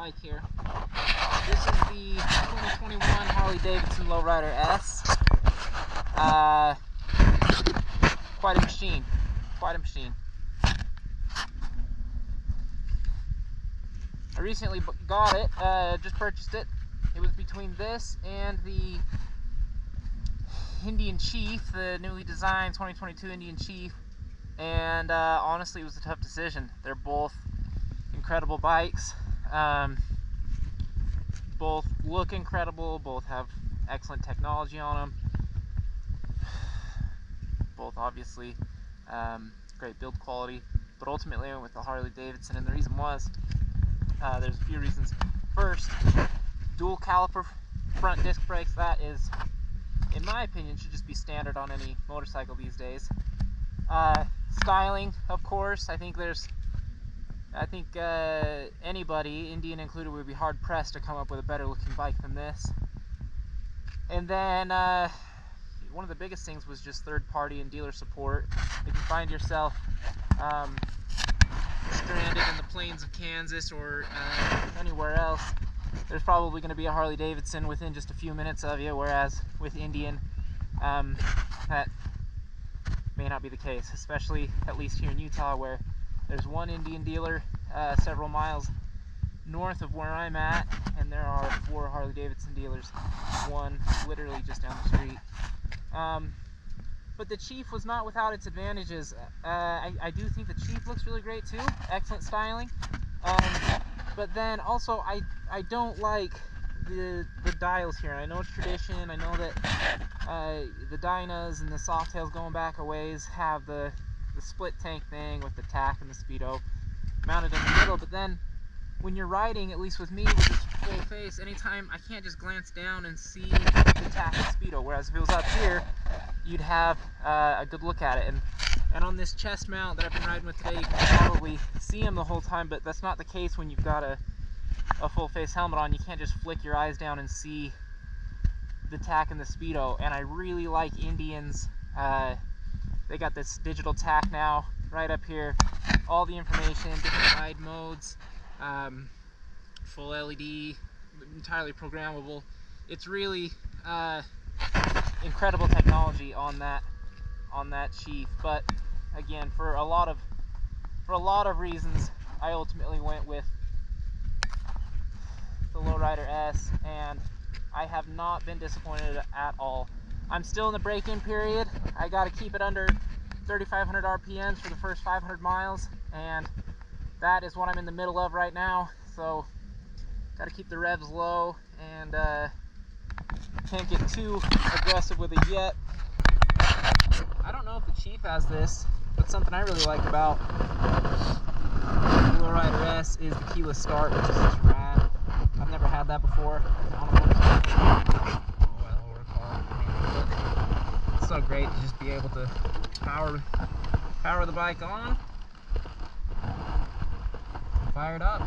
bike here. This is the 2021 Harley-Davidson Low Rider S. Quite a machine. Quite a machine. I recently got it, just purchased it. It was between this and the Indian Chief, the newly designed 2022 Indian Chief, and honestly it was a tough decision. They're both incredible bikes, both look incredible, both have excellent technology on them, both obviously great build quality, but ultimately I went with the Harley-Davidson, and the reason was, there's a few reasons. First, dual caliper front disc brakes. That is, in my opinion, should just be standard on any motorcycle these days. Styling, of course. I think anybody, Indian included, would be hard pressed to come up with a better looking bike than this. And then one of the biggest things was just third party and dealer support. If you find yourself stranded in the plains of Kansas or anywhere else, there's probably going to be a Harley-Davidson within just a few minutes of you, whereas with Indian, that may not be the case, especially at least here in Utah, where there's one Indian dealer several miles north of where I'm at, and there are 4 Harley-Davidson dealers, one literally just down the street. But the Chief was not without its advantages. I do think the Chief looks really great too, excellent styling. But then also I don't like the dials here. I know it's tradition. I know that the Dynas and the Softails going back a ways have the split tank thing with the tack and the speedo mounted in the middle, but then when you're riding, at least with me with this full face, anytime I can't just glance down and see the tack and speedo, whereas if it was up here, you'd have a good look at it. And on this chest mount that I've been riding with today, you can probably see them the whole time, but that's not the case when you've got a full face helmet on. You can't just flick your eyes down and see the tack and the speedo. And I really like Indians. They got this digital tack now right up here, all the information, different ride modes, full LED, entirely programmable. It's really incredible technology on that Chief. But again, for a lot of reasons, I ultimately went with the Low Rider S, and I have not been disappointed at all. I'm still in the break-in period. I got to keep it under 3,500 RPMs for the first 500 miles, and that is what I'm in the middle of right now. So got to keep the revs low, and can't get too aggressive with it yet. I don't know if the Chief has this, but something I really like about the Low Rider S is the keyless start, which is just rad. I've never had that before on a motorcycle. It's so great to just be able to power the bike on, fire it up.